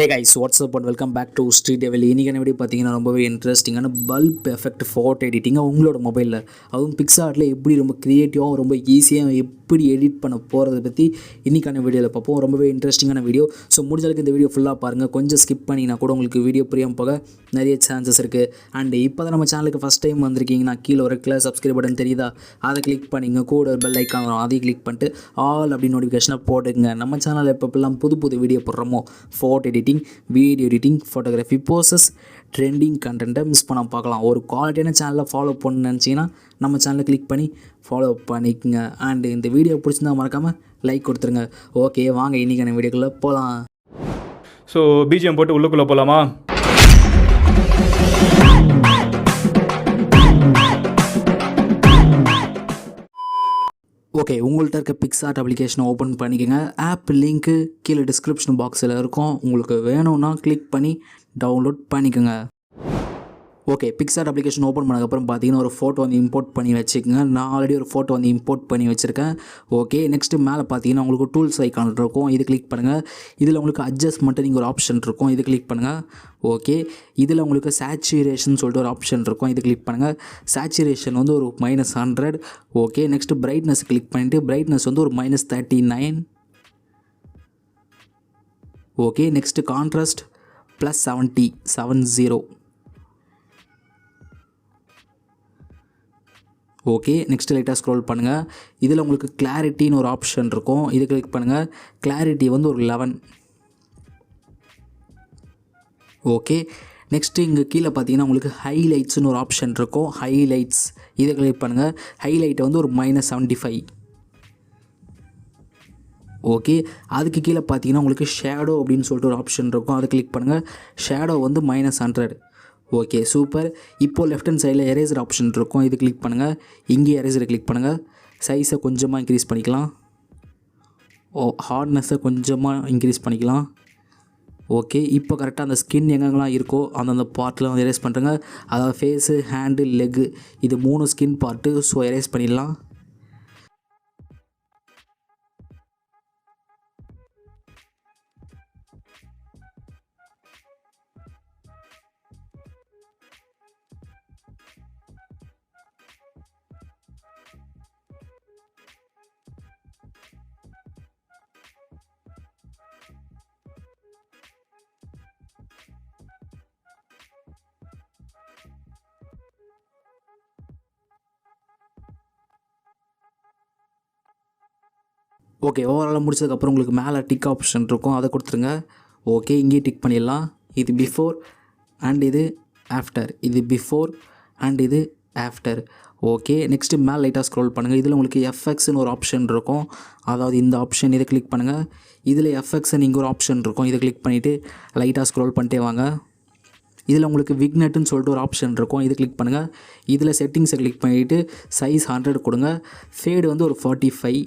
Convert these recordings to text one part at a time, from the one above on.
Hey guys, what's up and welcome back to Sri Divil. இன்றைக்கான video பார்த்தீங்கன்னா ரொம்பவே இன்ட்ரெஸ்டிங்கான பல்ப் எஃபெக்ட் ஃபோட்டோ எடிட்டிங்காக உங்களோட மொபைலில் அதுவும் PicsArtல எப்படி ரொம்ப க்ரியேட்டிவாக ரொம்ப ஈஸியாக எப்படி எடிட் பண்ண போகிறத பற்றி இன்றைக்கான வீடியோவில் பார்ப்போம். ரொம்பவே இன்ட்ரெஸ்டிங்கான வீடியோ. ஸோ முடிஞ்சளவுக்கு இந்த வீடியோ ஃபுல்லாக பாருங்கள். கொஞ்சம் ஸ்கிப் பண்ணிங்கன்னா கூட உங்களுக்கு வீடியோ புரியாமல் போக நிறைய சான்சஸ் இருக்குது. அண்ட் இப்போ தான் நம்ம சேனலுக்கு ஃபஸ்ட் டைம் வந்திருக்கீங்கன்னா கீழே ஒரு கிளாஸ் சப்ஸ்கிரைப் பட்டன் தெரியுதா, அதை கிளிக் பண்ணிங்க. கூட ஒரு பெல் ஐக்கான் வரும், அதையும் கிளிக் பண்ணிட்டு ஆல் அப்படி நோட்டிஃபிகேஷனாக போட்டுங்க. நம்ம சேனலில் எப்போல்லாம் புது வீடியோ போடுறோமோ photo editing, video editing, photography poses, trending கண்டென்ட்டை மிஸ் பண்ண பார்க்கலாம். ஒரு குவாலிட்டியான சேனலை ஃபாலோ பண்ணணும்னு நினச்சிங்கன்னா நம்ம சேனலை கிளிக் பண்ணி ஃபாலோ பண்ணிக்கோங்க. அண்ட் இந்த வீடியோ பிடிச்சிருந்தா மறக்காமல் லைக் கொடுத்துருங்க. ஓகே, வாங்க இன்றைக்கான வீடியோக்குள்ளே போகலாம். ஸோ பிஜிஎம் போட்டு உள்ளுக்குள்ளே போகலாமா? ஓகே, உங்கள்கிட்ட இருக்க PicsArt அப்ளிகேஷனை ஓப்பன் பண்ணிக்கோங்க. ஆப் லிங்க்கு கீழே டிஸ்கிரிப்ஷன் பாக்ஸில் இருக்கும். உங்களுக்கு வேணும்னா கிளிக் பண்ணி டவுன்லோட் பண்ணிக்கோங்க. ஓகே, PicsArt அப்ளிகேஷன் ஓப்பன் பண்ணதுக்கப்புறம் பார்த்தீங்கன்னா ஒரு ஃபோட்டோ வந்து இம்போர்ட் பண்ணி வச்சுக்கோங்க. நான் ஆல்ரெடி ஒரு ஃபோட்டோ வந்து இம்போர்ட் பண்ணி வச்சுருக்கேன். ஓகே, நெக்ஸ்ட்டு மேலே பார்த்தீங்கன்னா உங்களுக்கு டூல்ஸ் ஐக்கான் இருக்கும், இது கிளிக் பண்ணுங்கள். இதில் உங்களுக்கு அட்ஜஸ்ட்மெண்ட்டு நீங்கள் ஒரு ஆப்ஷன் இருக்கும், இது கிளிக் பண்ணுங்கள். ஓகே, இதில் உங்களுக்கு சேச்சுரேஷன் சொல்லிட்டு ஒரு ஆப்ஷன் இருக்கும், இது கிளிக் பண்ணுங்கள். சேச்சுரேஷன் வந்து ஒரு -100. ஓகே, நெக்ஸ்ட்டு பிரைட்னஸ் கிளிக் பண்ணிவிட்டு பிரைட்னஸ் வந்து ஒரு -39. Okay, next contrast +70. Okay, next லைட்டாக ஸ்க்ரோல் பண்ணுங்கள். இதில் உங்களுக்கு கிளாரிட்டின்னு ஒரு ஆப்ஷன் இருக்கும், இது கிளிக் பண்ணுங்கள். கிளாரிட்டி வந்து ஒரு 11. ஓகே, நெக்ஸ்ட்டு இங்கே கீழே பார்த்தீங்கன்னா உங்களுக்கு ஹைலைட்ஸ்னு ஒரு ஆப்ஷன் இருக்கும், ஹைலைட்ஸ், இதை கிளிக் பண்ணுங்கள். ஹைலைட்டை வந்து ஒரு -75. ஓகே, அதுக்கு கீழே பார்த்தீங்கன்னா உங்களுக்கு ஷேடோ அப்படின்னு சொல்லிட்டு ஒரு ஆப்ஷன் இருக்கும், அதை கிளிக் பண்ணுங்கள். ஷேடோ வந்து -100. Okay, super. இப்போது லெஃப்ட் ஹேண்ட் சைடில் எரேசர் ஆப்ஷன் இருக்கும், இது கிளிக் பண்ணுங்கள். இங்கே எரேசரை கிளிக் பண்ணுங்கள். சைஸை கொஞ்சமாக இன்க்ரீஸ் பண்ணிக்கலாம். ஹார்ட்னஸை கொஞ்சமாக இன்க்ரீஸ் பண்ணிக்கலாம். ஓகே, இப்போ கரெக்டாக அந்த ஸ்கின் எங்கெங்கெல்லாம் இருக்கோ அந்தந்த பார்ட்டில் வந்து எரேஸ் பண்ணுறங்க. அதாவது ஃபேஸு, ஹேண்டு, லெக்கு, இது 3 ஸ்கின் பார்ட்டு. ஸோ எரேஸ் பண்ணிடலாம். ஓகே, ஓவராலாக முடிச்சதுக்கப்புறம் உங்களுக்கு மேலே டிக் ஆப்ஷன் இருக்கும், அதை கொடுத்துருங்க. ஓகே, இங்கேயே டிக் பண்ணிடலாம். இது பிஃபோர் அண்ட் இது ஆஃப்டர், இது பிஃபோர் அண்ட் இது ஆஃப்டர். ஓகே, நெக்ஸ்ட்டு மேலே லைட்டாக ஸ்க்ரோல் பண்ணுங்கள். இதில் உங்களுக்கு எஃப்எக்ஸ்னு ஒரு ஆப்ஷன் இருக்கும், அதாவது இந்த ஆப்ஷன், இதை கிளிக் பண்ணுங்கள். இதில் எஃப்எக்ஸ்ன்னு இங்கே ஒரு ஆப்ஷன் இருக்கும், இதை கிளிக் பண்ணிவிட்டு லைட்டாக ஸ்க்ரோல் பண்ணிட்டே வாங்க. இதில் உங்களுக்கு விக்னெட்டுன்னு சொல்லிட்டு ஒரு ஆப்ஷன் இருக்கும், இது கிளிக் பண்ணுங்கள். இதில் செட்டிங்ஸை கிளிக் பண்ணிவிட்டு சைஸ் 100 கொடுங்க. ஃபேடு வந்து ஒரு 45.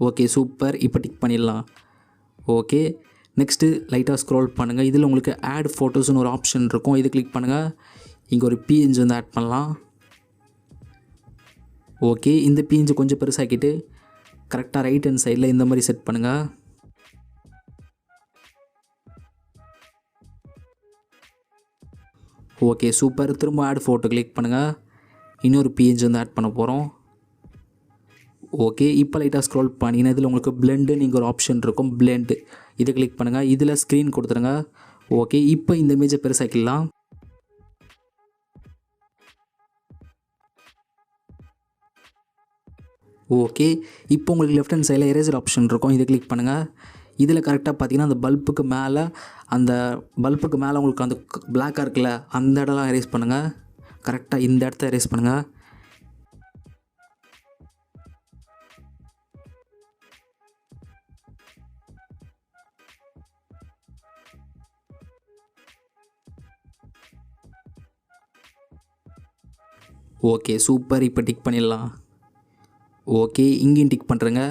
Okay, super. இப்போ டிக் பண்ணிடலாம். ஓகே, நெக்ஸ்ட்டு லைட்டாக ஸ்க்ரோல் பண்ணுங்கள். இதில் உங்களுக்கு ஆட் ஃபோட்டோஸ்னு ஒரு ஆப்ஷன் இருக்கும், இது கிளிக் பண்ணுங்கள். இங்கே ஒரு பிஎன்ஜி வந்து ஆட் பண்ணலாம். ஓகே, இந்த பிஎன்ஜி கொஞ்சம் பெருசாக்கிட்டு கரெக்டாக ரைட் ஹேண்ட் சைடில் இந்த மாதிரி செட் பண்ணுங்கள். Okay, super. திரும்ப ஆட் ஃபோட்டோ கிளிக் பண்ணுங்கள். இன்னொரு பிஎன்ஜி வந்து ஆட் பண்ண போகிறோம். ஓகே, இப்போ லைட்டாக ஸ்க்ரோல் பண்ணிங்கன்னா இதில் உங்களுக்கு பிளெண்டுன்னு இங்கே ஒரு ஆப்ஷன் இருக்கும், பிளெண்டு, இதை கிளிக் பண்ணுங்கள். இதில் ஸ்க்ரீன் கொடுத்துருங்க. ஓகே, இப்போ இந்த இமேஜை பெருசாக்கிடலாம். ஓகே, இப்போ உங்களுக்கு லெஃப்ட் ஹேண்ட் சைடில் எரேசர் ஆப்ஷன் இருக்கும், இதை கிளிக் பண்ணுங்கள். இதில் கரெக்டாக பார்த்தீங்கன்னா அந்த பல்புக்கு மேலே உங்களுக்கு அந்த பிளாக்காக இருக்குல்ல, அந்த இடம்லாம் எரேஸ் பண்ணுங்கள். கரெக்டாக இந்த இடத்த எரேஸ் பண்ணுங்கள். Okay, super. இப்போ டிக் பண்ணிடலாம். ஓகே, இங்கேயும் டிக் பண்ணுறேங்க.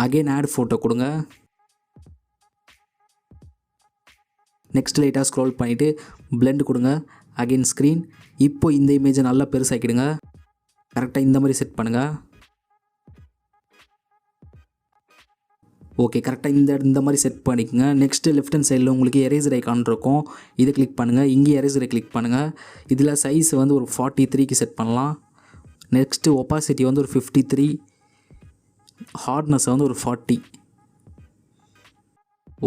அகைன் ஆட் ஃபோட்டோ கொடுங்க. நெக்ஸ்ட் லைட்டாக ஸ்க்ரோல் பண்ணிவிட்டு பிளெண்ட் கொடுங்க. Again screen. இப்போ இந்த இமேஜை நல்லா பெருசாக்கிடுங்க. கரெக்டாக இந்த மாதிரி செட் பண்ணுங்கள். ஓகே, கரெக்டாக இந்த மாதிரி செட் பண்ணிக்கோங்க. நெக்ஸ்ட்டு லெஃப்ட் ஹேண்ட் சைடில் உங்களுக்கு எரேசர் ஐக்கான் இருக்கும், இதை கிளிக் பண்ணுங்கள். இங்கே எரேசரை கிளிக் பண்ணுங்கள். இதில் சைஸ் வந்து ஒரு 43க்கு செட் பண்ணலாம். நெக்ஸ்ட்டு ஒப்பாசிட்டி வந்து ஒரு 53, ஹார்ட்னஸ் வந்து ஒரு 40.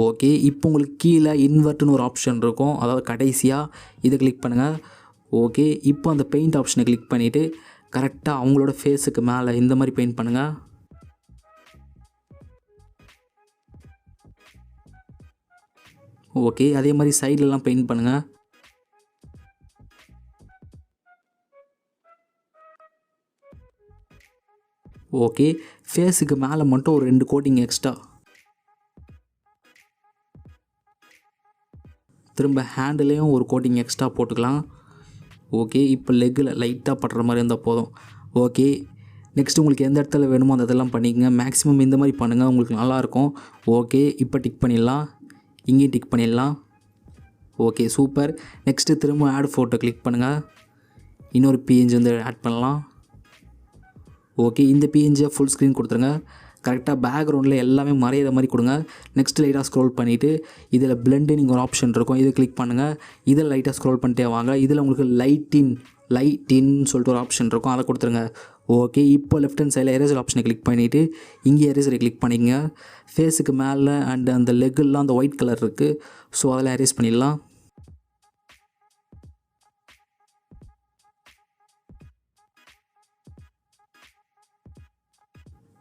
ஓகே, இப்போ உங்களுக்கு கீழே இன்வெர்ட்னு ஒரு ஆப்ஷன் இருக்கும், அதாவது கடைசியாக இதை கிளிக் பண்ணுங்கள். ஓகே, இப்போ அந்த பெயிண்ட் ஆப்ஷனை கிளிக் பண்ணிவிட்டு கரெக்டாக அவங்களோட ஃபேஸுக்கு மேலே இந்த மாதிரி பெயிண்ட் பண்ணுங்கள். ஓகே, அதே மாதிரி சைட்லலாம் பெயிண்ட் பண்ணுங்கள். ஓகே, ஃபேஸுக்கு மேலே மட்டும் ஒரு 2 கோட்டிங் எக்ஸ்ட்ரா. திரும்ப ஹேண்டுலேயும் ஒரு கோட்டிங் எக்ஸ்ட்ரா போட்டுக்கலாம். ஓகே, இப்போ லெக்கில் லைட்டாக படுற மாதிரி இருந்தால் போதும். ஓகே, நெக்ஸ்ட் உங்களுக்கு எந்த இடத்துல வேணுமோ அந்த இதெல்லாம் பண்ணிக்கங்க. மேக்ஸிமம் இந்த மாதிரி பண்ணுங்கள், உங்களுக்கு நல்லாயிருக்கும். ஓகே, இப்போ டிக் பண்ணிடலாம். இங்கேயும் டிக் பண்ணிடலாம். Okay, super. நெக்ஸ்ட்டு திரும்ப ஆட் ஃபோட்டோ கிளிக் பண்ணுங்கள். இன்னொரு பிஎன்ஜி வந்து ஆட் பண்ணலாம். ஓகே, இந்த பிஎன்ஜியை ஃபுல் ஸ்க்ரீன் கொடுத்துருங்க. கரெக்டாக பேக்ரவுண்டில் எல்லாமே மறையிற மாதிரி கொடுங்க. நெக்ஸ்ட் லைட்டாக ஸ்க்ரோல் பண்ணிவிட்டு இதில் பிளெண்டிங் ஒரு ஆப்ஷன் இருக்கும், இதை கிளிக் பண்ணுங்கள். இதில் லைட்டாக ஸ்க்ரோல் பண்ணிட்டே வாங்க. இதில் உங்களுக்கு லைட்டின்னு சொல்லிட்டு ஒரு ஆப்ஷன் இருக்கும், அதை கொடுத்துருங்க. ஓகே, இப்போ லெஃப்ட் ஹேண்ட் சைடில் எரேசர் ஆப்ஷனை கிளிக் பண்ணிவிட்டு இங்கே எரேசரை கிளிக் பண்ணிக்கங்க. ஃபேஸுக்கு மேலே அண்ட் அந்த லெக்கெல்லாம் அந்த ஒயிட் கலர் இருக்குது, ஸோ அதில் எரேஸ் பண்ணிடலாம்.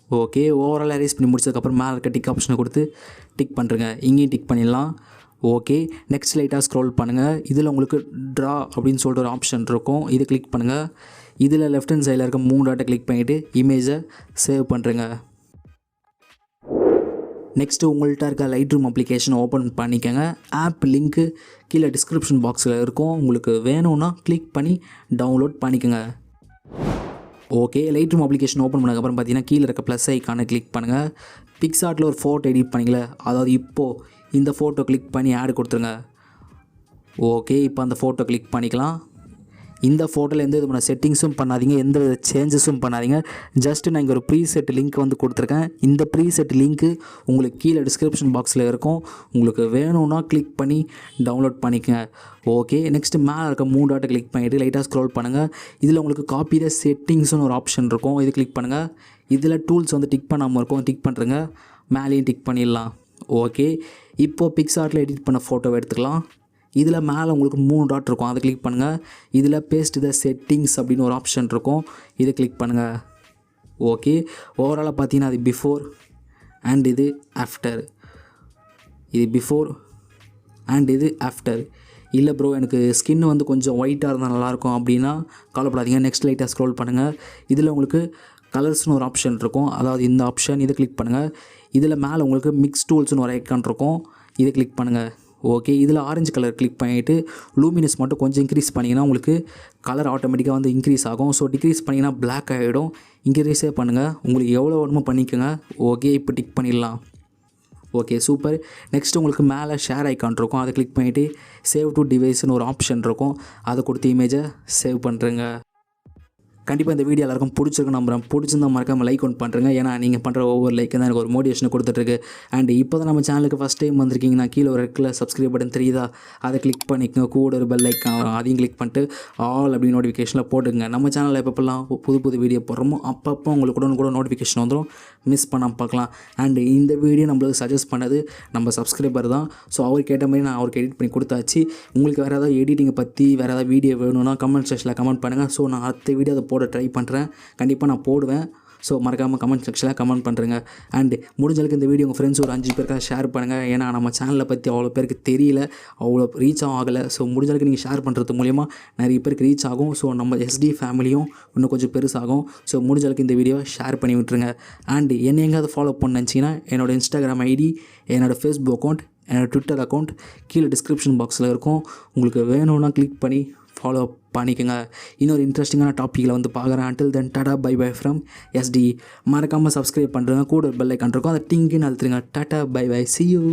ஓகே, ஓவரால் எரேஸ் பண்ணி முடிச்சதுக்கப்புறம் மேலே இருக்க டிக் ஆப்ஷனை கொடுத்து டிக் பண்ணுறங்க. இங்கேயும் டிக் பண்ணிடலாம். ஓகே, நெக்ஸ்ட் லைட்டாக ஸ்க்ரோல் பண்ணுங்கள். இதில் உங்களுக்கு ட்ரா அப்படின்னு சொல்லிட்டு ஒரு ஆப்ஷன் இருக்கும், இதை கிளிக் பண்ணுங்கள். இதில் லெஃப்ட் ஹேண்ட் சைடில் இருக்க 3 டாட்டை கிளிக் பண்ணிவிட்டு இமேஜை சேவ் பண்ணுறங்க. நெக்ஸ்ட்டு உங்கள்கிட்ட இருக்க லைட் ரூம் அப்ளிகேஷனை ஓப்பன் பண்ணிக்கோங்க. ஆப் லிங்க்கு கீழே டிஸ்கிரிப்ஷன் பாக்ஸில் இருக்கும், உங்களுக்கு வேணும்னா கிளிக் பண்ணி டவுன்லோட் பண்ணிக்கோங்க. Okay, light room application open பண்ணதுக்கப்புறம் பார்த்தீங்கன்னா கீழே இருக்க ப்ளஸ் ஐக்கானை கிளிக் பண்ணுங்கள். பிக்ஸார்ட்டில் ஒரு ஃபோட்டோ எடிட் பண்ணிங்களே, அதாவது இப்போது இந்த ஃபோட்டோ கிளிக் பண்ணி ஆட் கொடுத்துருங்க. ஓகே, இப்போ அந்த ஃபோட்டோ கிளிக் பண்ணிக்கலாம். இந்த ஃபோட்டோவில் எந்த விதமான செட்டிங்ஸும் பண்ணாதீங்க, எந்த வித சேஞ்சஸும் பண்ணாதீங்க. ஜஸ்ட்டு நான் இங்கே ஒரு ப்ரீசெட் லிங்க் வந்து கொடுத்துருக்கேன். இந்த ப்ரீசெட் லிங்க்கு உங்களுக்கு கீழே டிஸ்கிரிப்ஷன் பாக்ஸில் இருக்கும், உங்களுக்கு வேணும்னா கிளிக் பண்ணி டவுன்லோட் பண்ணிக்கங்க. ஓகே, நெக்ஸ்ட்டு மேலே இருக்க 3 டாட்டை கிளிக் பண்ணிவிட்டு லைட்டாக ஸ்க்ரோல் பண்ணுங்கள். இதில் உங்களுக்கு காப்பி த செட்டிங்ஸ்னு ஒரு ஆப்ஷன் இருக்கும், இது கிளிக் பண்ணுங்கள். இதில் டூல்ஸ் வந்து டிக் பண்ணாமல் இருக்கும், டிக் பண்ணுறங்க. மேலேயும் டிக் பண்ணிடலாம். ஓகே, இப்போது பிக்ஸார்ட்டில் எடிட் பண்ண ஃபோட்டோவை எடுத்துக்கலாம். இதில் மேலே உங்களுக்கு 3 டாட் இருக்கும், அதை கிளிக் பண்ணுங்கள். இதில் பேஸ்ட் த செட்டிங்ஸ் அப்படின்னு ஒரு ஆப்ஷன் இருக்கும், இதை கிளிக் பண்ணுங்கள். ஓகே, ஓவராலாக பார்த்தீங்கன்னா அது பிஃபோர் அண்ட் இது ஆஃப்டர். இது பிஃபோர் அண்ட் இது ஆஃப்டர். இல்லை ப்ரோ, எனக்கு ஸ்கின் வந்து கொஞ்சம் ஒயிட்டாக இருந்தால் நல்லாயிருக்கும் அப்படின்னா கவலைப்படாதீங்க. நெக்ஸ்ட் லைட்டாக ஸ்க்ரோல் பண்ணுங்கள். இதில் உங்களுக்கு கலர்ஸ்னு ஒரு ஆப்ஷன் இருக்கும், அதாவது இந்த ஆப்ஷன், இதை கிளிக் பண்ணுங்கள். இதில் மேலே உங்களுக்கு மிக்ஸ் டூல்ஸ்னு ஒரு ஐக்கான் இருக்கும், இதை கிளிக் பண்ணுங்கள். ஓகே, இதில் ஆரஞ்சு கலர் கிளிக் பண்ணிவிட்டு லூமினஸ் மட்டும் கொஞ்சம் இன்க்ரீஸ் பண்ணிங்கன்னா உங்களுக்கு கலர் ஆட்டோமேட்டிக்காக வந்து இன்க்ரீஸ் ஆகும். ஸோ டிக்ரீஸ் பண்ணிங்கன்னா பிளாக் ஆகிடும். இன்க்ரீஸே பண்ணுங்கள், உங்களுக்கு எவ்வளோ வேணுமோ பண்ணிக்கோங்க. ஓகே, இப்போ டிக் பண்ணிடலாம். Okay, super. நெக்ஸ்ட் உங்களுக்கு மேலே ஷேர் ஐக்கான் இருக்கும், அதை கிளிக் பண்ணிவிட்டு சேவ் டு டிவைஸ்னு ஒரு ஆப்ஷன் இருக்கும், அதை கொடுத்து இமேஜை சேவ் பண்ணுறேங்க. கண்டிப்பாக இந்த வீடியோ எல்லாருக்கும் பிடிச்சிருக்கு நம்புகிறேன். பிடிச்சிருந்தா மறக்காமல் லைக் ஒன்று பண்ணுறேங்க, ஏன்னா நீங்கள் பண்ணுற ஒவ்வொரு லைக்கு தான் எனக்கு ஒரு மோட்டிவேஷனை கொடுத்துட்ருக்கு. அண்ட் இப்போ தான் நம்ம சேனலுக்கு ஃபஸ்ட் டைம் வந்திருக்கீங்கன்னா கீழே ஒரு ரெட் கலர் சப்ஸ்கிரைப் பட்டன் தெரியுதா, அதை கிளிக் பண்ணிக்கோங்க. கூட ஒரு பெல் ஐக்கான் வரும், அதையும் கிளிக் பண்ணிட்டு ஆல் அப்படின்னு நோட்டிஃபிகேஷனில் போட்டுங்க. நம்ம சேனலில் எப்பப்பெல்லாம் புது வீடியோ போடுறோமோ அப்பப்போ உங்களுக்கு கூட நோட்டிஃபிகேஷன் வந்துடும், மிஸ் பண்ணாமல் பார்க்கலாம். அண்ட் இந்த வீடியோ நம்மளுக்கு சஜஸ்ட் பண்ணது நம்ம சப்ஸ்கிரைபர் தான். ஸோ அவர் கேட்ட மாதிரி நான் அவருக்கு எடிட் பண்ணி கொடுத்தாச்சு. உங்களுக்கு வேறு ஏதாவது எடிட்டிங்கை பற்றி வேறு ஏதாவது வீடியோ வேணும்னா கமெண்ட் செக்ஷனில் கமெண்ட் பண்ணுங்கள். ஸோ நான் அடுத்த வீடியோ அதை போட ட்ரை பண்ணுறேன், கண்டிப்பாக நான் போடுவேன். ஸோ மறக்காமல் கமெண்ட் செக்ஷனில் கமெண்ட் பண்ணுறேங்க. அண்ட் முடிஞ்சளவுக்கு இந்த வீடியோ உங்கள் ஃப்ரெண்ட்ஸ் ஒரு 5 பேருக்காக ஷேர் பண்ணுங்கள், ஏன்னா நம்ம சேனலை பற்றி அவ்வளோ பேருக்கு தெரியல, அவ்வளோ ரீச்சும் ஆகலை. ஸோ முடிஞ்சளவுக்கு நீங்கள் ஷேர் பண்ணுறது மூலிமா நிறைய பேருக்கு ரீச் ஆகும். ஸோ நம்ம எஸ்டி ஃபேமிலியும் இன்னும் கொஞ்சம் பெருசாகும். ஸோ முடிஞ்சளவுக்கு இந்த வீடியோ ஷேர் பண்ணி விட்டுருங்க. அண்ட் என்னை எங்கேயாவது ஃபாலோ பண்ண நினச்சிங்கன்னா என்னோடய இன்ஸ்டாகிராம் ஐடி, என்னோடய ஃபேஸ்புக் அக்கௌண்ட், என்னோடய ட்விட்டர் அக்கௌண்ட் கீழே டிஸ்கிரிப்ஷன் பாக்ஸில் இருக்கும், உங்களுக்கு வேணும்னா கிளிக் பண்ணி ஃபாலோ பண்ணிக்கோங்க. இன்னொரு இன்ட்ரெஸ்டிங்கான டாப்பிக்கில் வந்து பார்க்குறேன். Until then tata bye bye from SD. மறக்காமல் சப்ஸ்கிரைப் பண்ணுறேங்க, கூட பெல் ஐக்கான் இருக்கும், அதை டிங்குன்னு அழுத்துருங்க. Tata bye bye, see you.